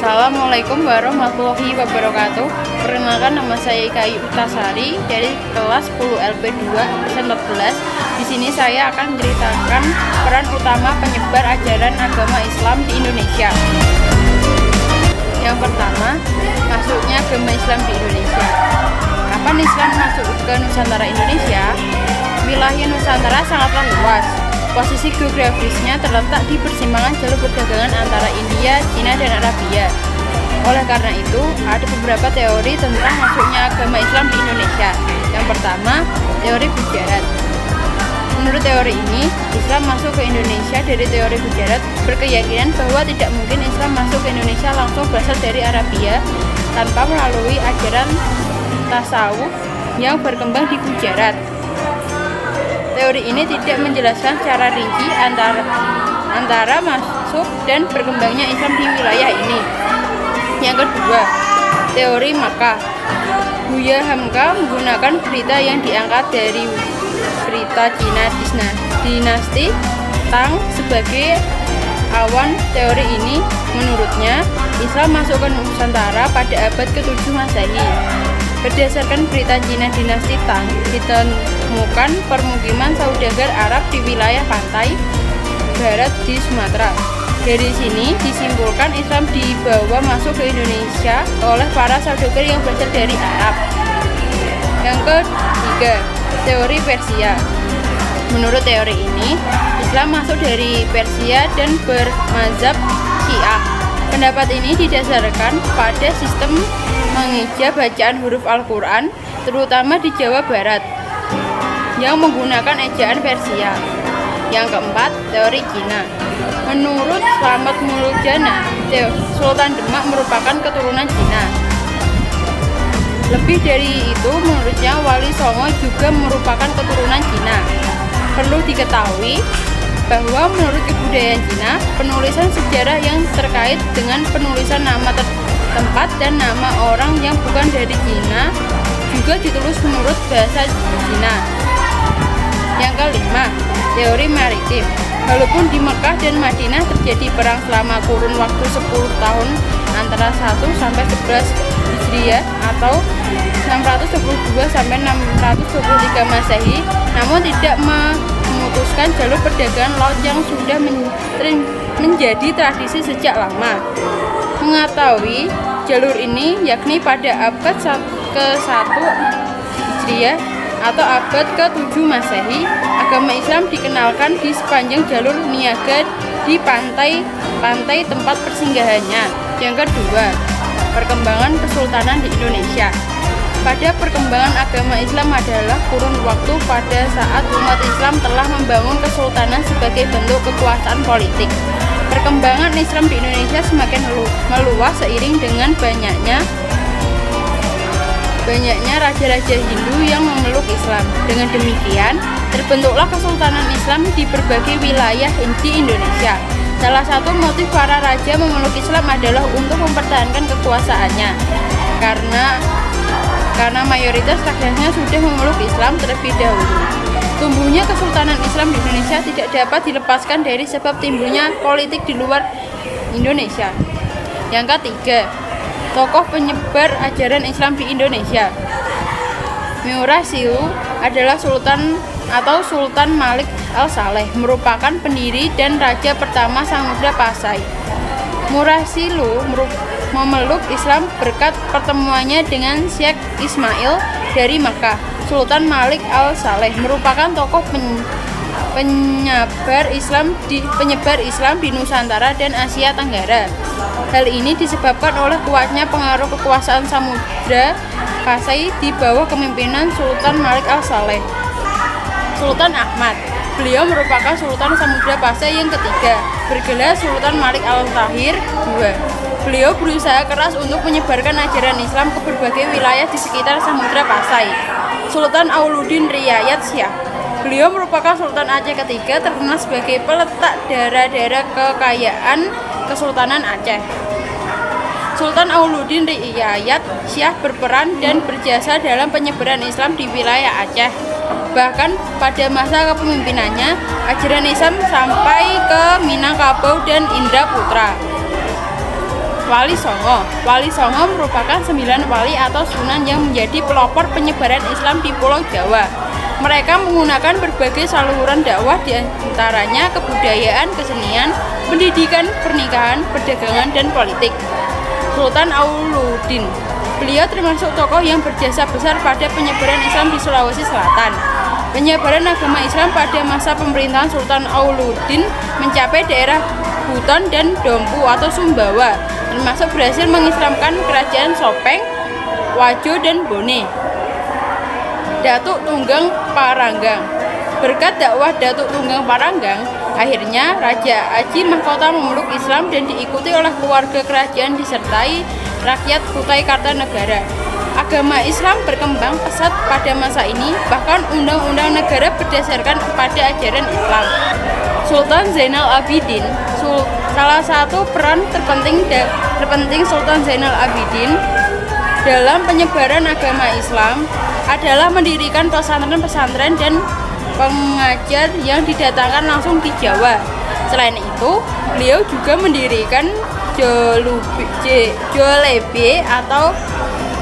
Assalamualaikum warahmatullahi wabarakatuh. Perkenalkan, nama saya Ika Ayu Utasari dari kelas 10 LP2 absen 14. Di sini saya akan menceritakan peran utama penyebar ajaran agama Islam di Indonesia. Yang pertama, masuknya agama Islam di Indonesia. Kapan Islam masuk ke Nusantara Indonesia? Wilayah Nusantara sangatlah luas. Posisi geografisnya terletak di persimpangan jalur perdagangan antara India, Cina, dan Arabia. Oleh karena itu, ada beberapa teori tentang masuknya agama Islam di Indonesia. Yang pertama, teori Gujarat. Menurut teori ini, Islam masuk ke Indonesia dari teori Gujarat berkeyakinan bahwa tidak mungkin Islam masuk ke Indonesia langsung berasal dari Arabia tanpa melalui ajaran tasawuf yang berkembang di Gujarat. Teori ini tidak menjelaskan secara rinci antara masuk dan berkembangnya Islam di wilayah ini. Yang kedua, teori Makkah. Buya Hamka menggunakan berita yang diangkat dari berita Cina dinasti Tang sebagai awan teori ini. Menurutnya, Islam masuk ke Nusantara pada abad ke-7 Masehi. Berdasarkan berita Cina dinasti Tang, ditemukan permukiman saudagar Arab di wilayah pantai barat di Sumatera. Dari sini disimpulkan Islam dibawa masuk ke Indonesia oleh para saudagar yang berasal dari Arab. Yang ketiga, teori Persia. Menurut teori ini, Islam masuk dari Persia dan bermazhab Syiah. Pendapat ini didasarkan pada sistem mengeja bacaan huruf Al-Quran, terutama di Jawa Barat, yang menggunakan ejaan Persia. Yang keempat, teori Cina. Menurut Slamet Muljana, Sultan Demak merupakan keturunan Cina. Lebih dari itu, menurutnya Wali Songo juga merupakan keturunan Cina. Perlu diketahui bahwa menurut kebudayaan Cina, penulisan sejarah yang terkait dengan penulisan nama tempat dan nama orang yang bukan dari Cina juga ditulis menurut bahasa Cina. Yang kelima, teori maritim. Walaupun di Mekah dan Madinah terjadi perang selama kurun waktu 10 tahun antara 1 sampai 11 Hijriah atau 622 sampai 623 Masehi, namun tidak memutuskan jalur perdagangan laut yang sudah menjadi tradisi sejak lama. Mengetahui jalur ini yakni pada abad ke-1 Hijriah atau abad ke-7 Masehi, agama Islam dikenalkan di sepanjang jalur niaga di pantai tempat persinggahannya. Yang kedua, perkembangan kesultanan di Indonesia. Pada perkembangan agama Islam adalah kurun waktu pada saat umat Islam telah membangun kesultanan sebagai bentuk kekuasaan politik. Perkembangan Islam di Indonesia semakin meluas seiring dengan banyaknya raja-raja Hindu yang memeluk Islam. Dengan demikian, terbentuklah kesultanan Islam di berbagai wilayah di Indonesia. Salah satu motif para raja memeluk Islam adalah untuk mempertahankan kekuasaannya. Karena mayoritas rakyatnya sudah memeluk Islam terlebih dahulu. Tumbuhnya kesultanan Islam di Indonesia tidak dapat dilepaskan dari sebab timbulnya politik di luar Indonesia. Yang ketiga, tokoh penyebar ajaran Islam di Indonesia. Murasilu adalah Sultan Malik Al-Saleh, merupakan pendiri dan raja pertama Samudra Pasai. Murasilu memeluk Islam berkat pertemuannya dengan Syekh Ismail dari Makkah. Sultan Malik Al-Saleh merupakan tokoh penyebar Islam di Nusantara dan Asia Tenggara. Hal ini disebabkan oleh kuatnya pengaruh kekuasaan Samudra Pasai di bawah kepemimpinan Sultan Malik Al-Saleh. Sultan Ahmad, beliau merupakan Sultan Samudra Pasai yang ketiga, bergelar Sultan Malik Al-Tahir II. Beliau berusaha keras untuk menyebarkan ajaran Islam ke berbagai wilayah di sekitar Samudra Pasai. Sultan Auluddin Riyayat Shah, beliau merupakan Sultan Aceh ketiga, terkenal sebagai peletak daerah-daerah kekayaan Kesultanan Aceh. Sultan Auluddin Riyayat Shah berperan dan berjasa dalam penyebaran Islam di wilayah Aceh. Bahkan pada masa kepemimpinannya, ajaran Islam sampai ke Minangkabau dan Indraputra. Wali Songo. Wali Songo merupakan 9 wali atau sunan yang menjadi pelopor penyebaran Islam di Pulau Jawa. Mereka menggunakan berbagai saluran dakwah, di antaranya kebudayaan, kesenian, pendidikan, pernikahan, perdagangan, dan politik. Sultan Auluddin. Beliau termasuk tokoh yang berjasa besar pada penyebaran Islam di Sulawesi Selatan. Penyebaran agama Islam pada masa pemerintahan Sultan Auluddin mencapai daerah Buton dan Dompu atau Sumbawa, termasuk berhasil mengislamkan kerajaan Sopeng, Wajo, dan Bone. Datuk Tunggang Paranggang. Berkat dakwah Datuk Tunggang Paranggang, akhirnya Raja Aji Mahkota memeluk Islam dan diikuti oleh keluarga kerajaan disertai rakyat Kutai Kartanegara. Agama Islam berkembang pesat pada masa ini, bahkan undang-undang negara berdasarkan pada ajaran Islam. Sultan Zainal Abidin. Salah satu peran terpenting Sultan Zainal Abidin dalam penyebaran agama Islam adalah mendirikan pesantren-pesantren dan pengajar yang didatangkan langsung di Jawa. Selain itu, beliau juga mendirikan Jolebe atau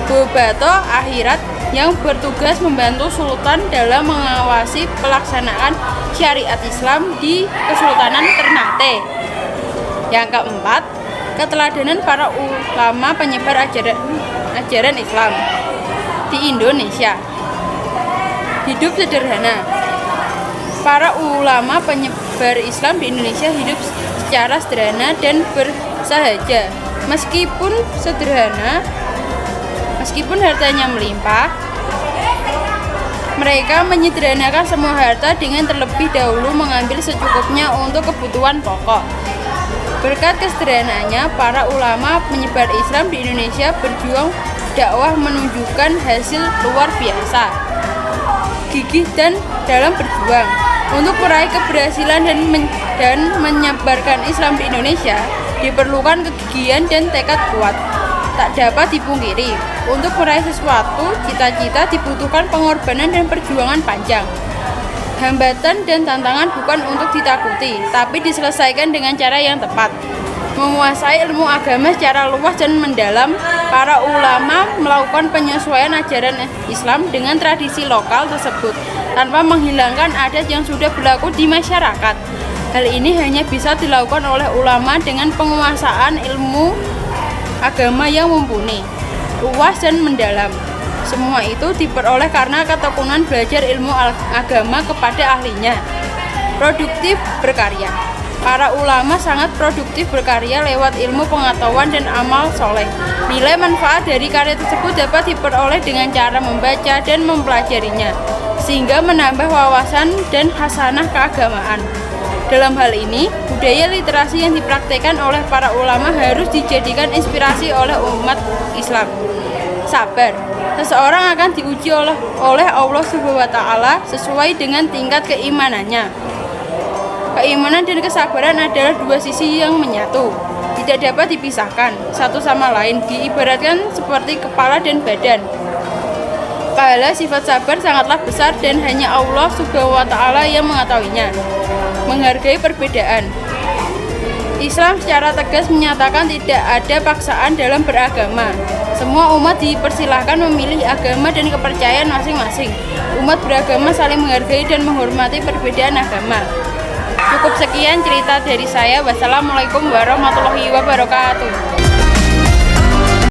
Bobato Akhirat yang bertugas membantu Sultan dalam mengawasi pelaksanaan syariat Islam di Kesultanan Ternate. Yang keempat, keteladanan para ulama penyebar ajaran Islam di Indonesia. Hidup sederhana. Para ulama penyebar Islam di Indonesia hidup secara sederhana dan bersahaja. Meskipun hartanya melimpah, mereka menyederhanakan semua harta dengan terlebih dahulu mengambil secukupnya untuk kebutuhan pokok. Berkat kesederhanaannya, para ulama penyebar Islam di Indonesia berjuang dakwah menunjukkan hasil luar biasa. Gigih dan dalam berjuang untuk meraih keberhasilan dan menyebarkan Islam di Indonesia diperlukan kegigihan dan tekad kuat. Tak dapat dipungkiri, untuk meraih sesuatu cita-cita dibutuhkan pengorbanan dan perjuangan panjang. Hambatan dan tantangan bukan untuk ditakuti, tapi diselesaikan dengan cara yang tepat. Menguasai ilmu agama secara luas dan mendalam, para ulama melakukan penyesuaian ajaran Islam dengan tradisi lokal tersebut, tanpa menghilangkan adat yang sudah berlaku di masyarakat. Hal ini hanya bisa dilakukan oleh ulama dengan penguasaan ilmu agama yang mumpuni, luas dan mendalam. Semua itu diperoleh karena ketekunan belajar ilmu agama kepada ahlinya. Produktif berkarya. Para ulama sangat produktif berkarya lewat ilmu pengetahuan dan amal soleh. Nilai manfaat dari karya tersebut dapat diperoleh dengan cara membaca dan mempelajarinya, sehingga menambah wawasan dan hasanah keagamaan. Dalam hal ini, budaya literasi yang dipraktikkan oleh para ulama harus dijadikan inspirasi oleh umat Islam. Sabar. Seseorang akan diuji oleh Allah SWT sesuai dengan tingkat keimanannya. Keimanan dan kesabaran adalah dua sisi yang menyatu, tidak dapat dipisahkan satu sama lain, diibaratkan seperti kepala dan badan. Pahala sifat sabar sangatlah besar dan hanya Allah SWT yang mengetahuinya. Menghargai perbedaan. Islam secara tegas menyatakan tidak ada paksaan dalam beragama. Semua umat dipersilahkan memilih agama dan kepercayaan masing-masing. Umat beragama saling menghargai dan menghormati perbedaan agama. Cukup sekian cerita dari saya. Wassalamualaikum warahmatullahi wabarakatuh.